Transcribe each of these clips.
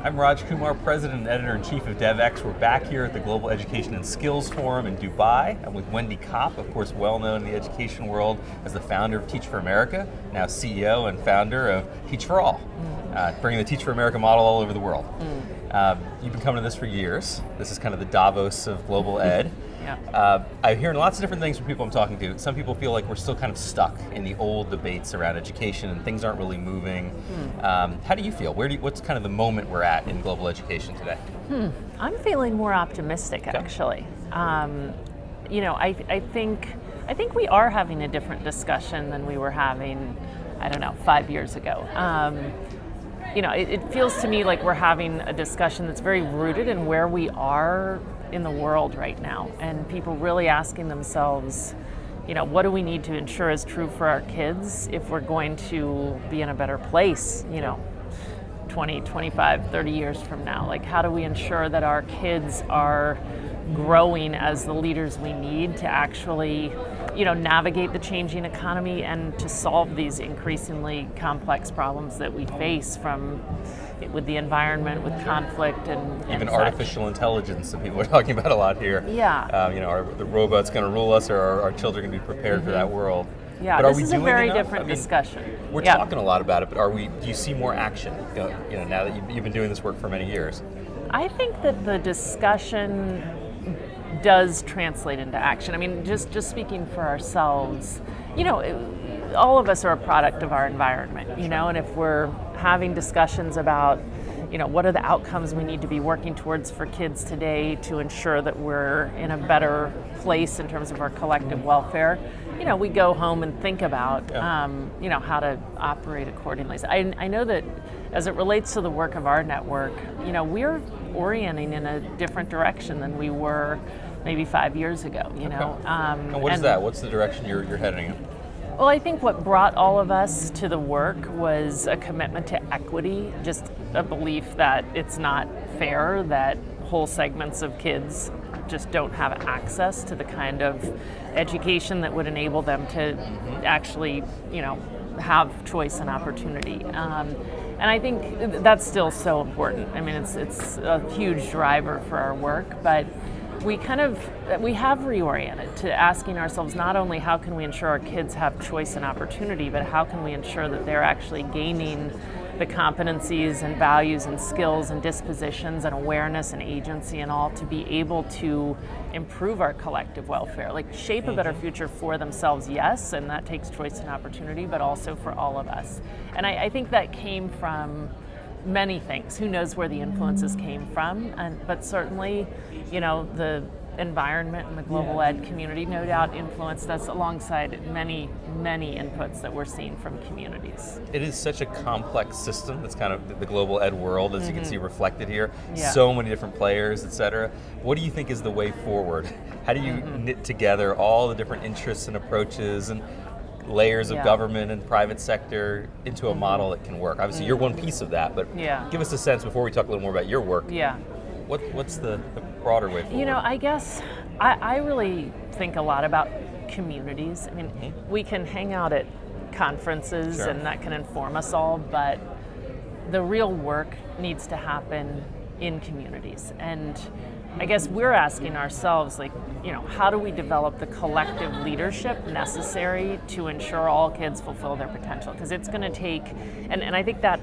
I'm Raj Kumar, President and Editor-in-Chief of Devex. We're back here at the Global Education and Skills Forum in Dubai. I'm with Wendy Kopp, of course well known in the education world as the founder of Teach for America, now CEO and founder of Teach for All, bringing the Teach for America model all over the world. You've been coming to this for years. This is kind of the Davos of global ed. I'm hearing lots of different things from people I'm talking to. Some people feel like we're still kind of stuck in the old debates around education and things aren't really moving. How do you feel? What's kind of the moment we're at in global education today? I'm feeling more optimistic, actually. I think we are having a different discussion than we were having, 5 years ago. It feels to me like we're having a discussion that's very rooted in where we are in the world right now, and people really asking themselves, what do we need to ensure is true for our kids if we're going to be in a better place, 20, 25, 30 years from now? Like, how do we ensure that our kids are growing as the leaders we need to actually, navigate the changing economy and to solve these increasingly complex problems that we face with the environment, with conflict, and even such. Artificial intelligence that people are talking about a lot here. Yeah. Are the robots going to rule us, or are our children going to be prepared for that world? Yeah, but this is a very different discussion. We're talking a lot about it, but do you see more action? Now that you've been doing this work for many years. I think that the discussion does translate into action. I mean, just speaking for ourselves, all of us are a product of our environment, and if we're having discussions about, what are the outcomes we need to be working towards for kids today to ensure that we're in a better place in terms of our collective welfare, we go home and think about, how to operate accordingly. So I know that as it relates to the work of our network, we're orienting in a different direction than we were maybe 5 years ago, And what is that? What's the direction you're heading in? Well, I think what brought all of us to the work was a commitment to equity, just a belief that it's not fair that whole segments of kids just don't have access to the kind of education that would enable them to actually, have choice and opportunity. And I think that's still so important. I mean, it's a huge driver for our work, but we have reoriented to asking ourselves not only how can we ensure our kids have choice and opportunity, but how can we ensure that they're actually gaining the competencies and values and skills and dispositions and awareness and agency and all to be able to improve our collective welfare, like shape a better future for themselves, yes, and that takes choice and opportunity, but also for all of us. And I think that came from many things. Who knows where the influences came from, but certainly, the environment and the global ed community no doubt influenced us alongside many, many inputs that we're seeing from communities. It is such a complex system. That's kind of the global ed world, as you can see reflected here. Yeah. So many different players, et cetera. What do you think is the way forward? How do you knit together all the different interests and approaches and layers of government and private sector into a model that can work? Obviously, you're one piece of that, but give us a sense before we talk a little more about your work. What's the broader way forward? I guess I really think a lot about communities. I mean, we can hang out at conferences and that can inform us all, but the real work needs to happen in communities. And I guess we're asking ourselves, how do we develop the collective leadership necessary to ensure all kids fulfill their potential? Because it's going to take, and I think that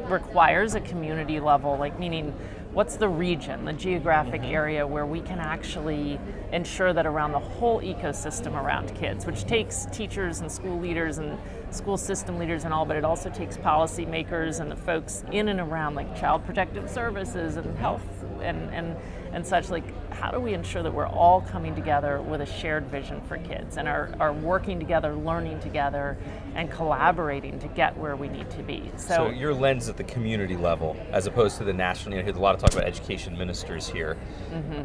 requires a community level, meaning what's the region, the geographic area where we can actually ensure that around the whole ecosystem around kids, which takes teachers and school leaders and school system leaders and all, but it also takes policymakers and the folks in and around child protective services and health and such. How do we ensure that we're all coming together with a shared vision for kids and are working together, learning together, and collaborating to get where we need to be? So your lens at the community level, as opposed to the national, there's a lot of talk about education ministers here.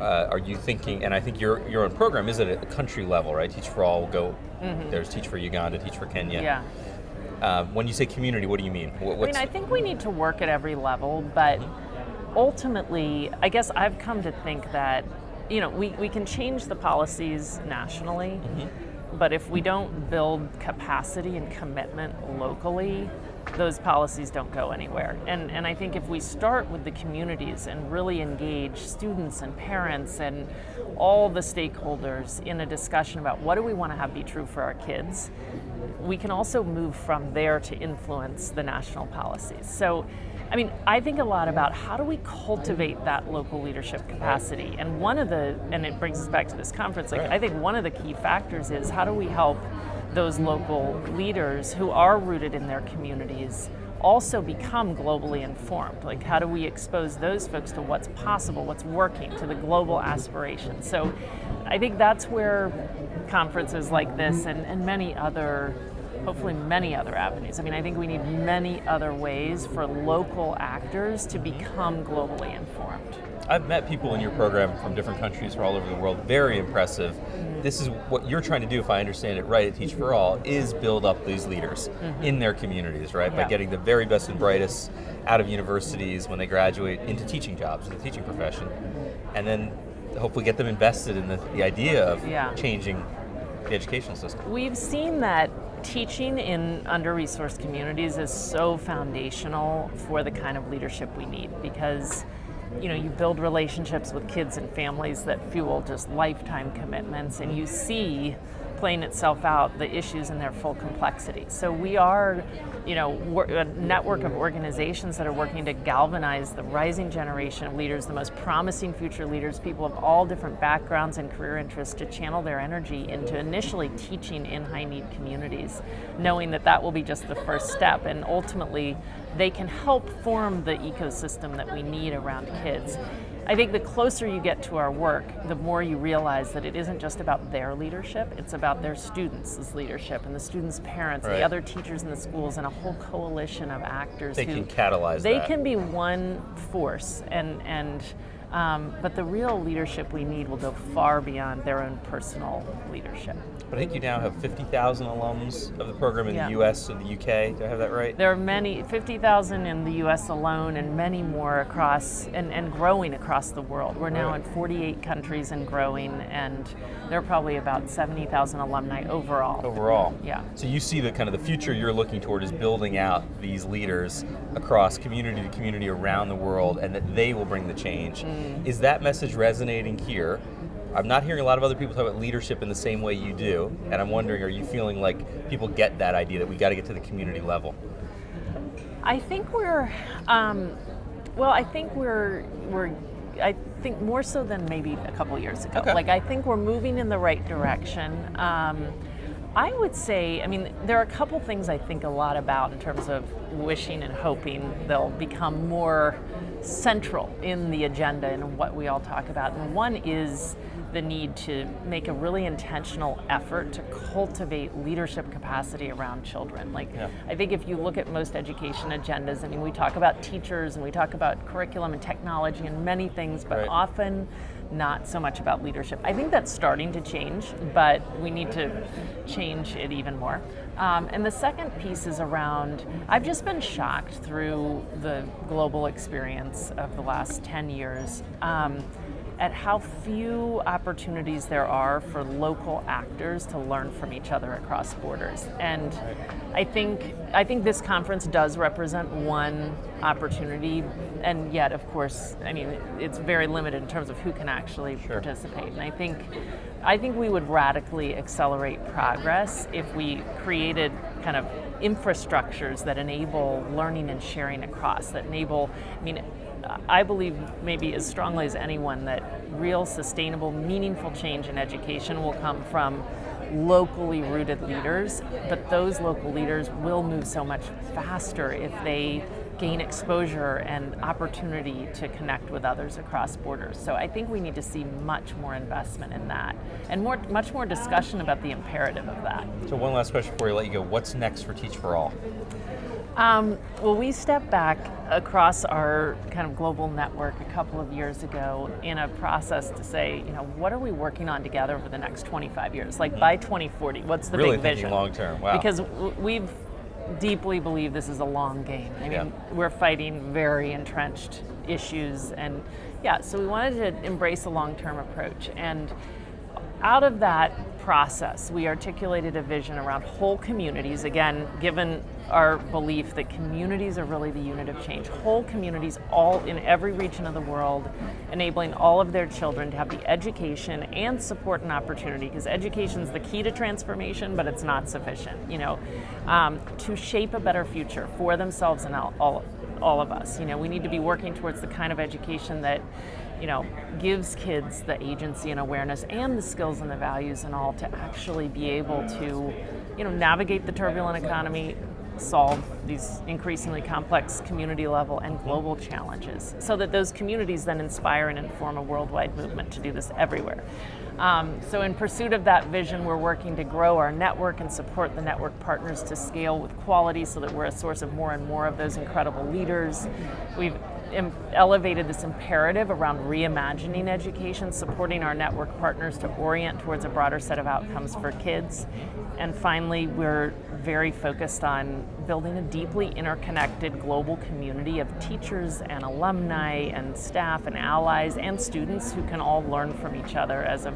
Are you thinking, and I think your own program is at a country level, right? Teach for All will go, there's Teach for Uganda, Teach for Kenya. Yeah. When you say community, what do you mean? I think we need to work at every level, but ultimately, I guess I've come to think that, we can change the policies nationally, but if we don't build capacity and commitment locally, those policies don't go anywhere. And I think if we start with the communities and really engage students and parents and all the stakeholders in a discussion about what do we want to have be true for our kids, we can also move from there to influence the national policies. So, I mean, I think a lot about how do we cultivate that local leadership capacity. And and it brings us back to this conference, like I think one of the key factors is how do we help those local leaders who are rooted in their communities also become globally informed? Like, how do we expose those folks to what's possible, what's working, to the global aspirations? So I think that's where conferences like this and many other, hopefully many other avenues. I mean, I think we need many other ways for local actors to become globally informed. I've met people in your program from different countries from all over the world, very impressive. This is what you're trying to do, if I understand it right, at Teach for All, is build up these leaders in their communities, right? Yeah. By getting the very best and brightest out of universities when they graduate into teaching jobs, in the teaching profession, and then hopefully get them invested in the idea of changing the educational system. We've seen that teaching in under-resourced communities is so foundational for the kind of leadership we need, because you build relationships with kids and families that fuel just lifetime commitments, and you see playing itself out the issues in their full complexity. So we are, a network of organizations that are working to galvanize the rising generation of leaders, the most promising future leaders, people of all different backgrounds and career interests, to channel their energy into initially teaching in high-need communities, knowing that that will be just the first step, and ultimately they can help form the ecosystem that we need around kids. I think the closer you get to our work, the more you realize that it isn't just about their leadership, it's about their students' leadership and the students' parents, the other teachers in the schools, and a whole coalition of actors They can catalyze They that. can be one force, but the real leadership we need will go far beyond their own personal leadership. But I think you now have 50,000 alums of the program in the US and the UK. Do I have that right? There are 50,000 in the US alone, and many more across, and growing across the world. We're now in 48 countries and growing, and there are probably about 70,000 alumni overall. Overall. Yeah. So you see the kind of the future you're looking toward is building out these leaders across community to community around the world, and that they will bring the change. Is that message resonating here? I'm not hearing a lot of other people talk about leadership in the same way you do, and I'm wondering, are you feeling like people get that idea that we got to get to the community level? I think I think more so than maybe a couple years ago. Okay. Like, I think we're moving in the right direction. I would say, there are a couple things I think a lot about in terms of wishing and hoping they'll become more central in the agenda and what we all talk about. And one is the need to make a really intentional effort to cultivate leadership capacity around children. I think if you look at most education agendas, we talk about teachers and we talk about curriculum and technology and many things, but often not so much about leadership. I think that's starting to change, but we need to change it even more. And the second piece is around, I've just been shocked through the global experience of the last 10 years at how few opportunities there are for local actors to learn from each other across borders. And I think this conference does represent one opportunity, and yet, of course, it's very limited in terms of who can actually participate. And I think we would radically accelerate progress if we created kind of infrastructures that enable learning and sharing across, that enable, I believe maybe as strongly as anyone that real sustainable, meaningful change in education will come from locally rooted leaders, but those local leaders will move so much faster if they gain exposure and opportunity to connect with others across borders. So I think we need to see much more investment in that, and much more discussion about the imperative of that. So one last question before I let you go. What's next for Teach for All? Well, we stepped back across our kind of global network a couple of years ago in a process to say, what are we working on together over the next 25 years? Like by 2040, what's the big vision? Really long term, wow. Because we've deeply believe this is a long game. We're fighting very entrenched issues, and so we wanted to embrace a long-term approach. And out of that process, we articulated a vision around whole communities, again, given our belief that communities are really the unit of change. Whole communities all in every region of the world, enabling all of their children to have the education and support and opportunity, because education is the key to transformation, but it's not sufficient, to shape a better future for themselves and all of us. We need to be working towards the kind of education that gives kids the agency and awareness and the skills and the values and all to actually be able to, navigate the turbulent economy, solve these increasingly complex community level and global challenges, so that those communities then inspire and inform a worldwide movement to do this everywhere. So in pursuit of that vision, we're working to grow our network and support the network partners to scale with quality so that we're a source of more and more of those incredible leaders. We've elevated this imperative around reimagining education, supporting our network partners to orient towards a broader set of outcomes for kids. And finally, we're very focused on building a deeply interconnected global community of teachers and alumni and staff and allies and students who can all learn from each other as a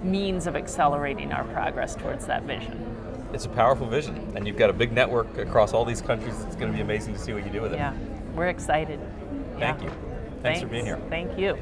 means of accelerating our progress towards that vision. It's a powerful vision, and you've got a big network across all these countries. It's going to be amazing to see what you do with it. Yeah, we're excited. Thank you. Thanks for being here. Thank you.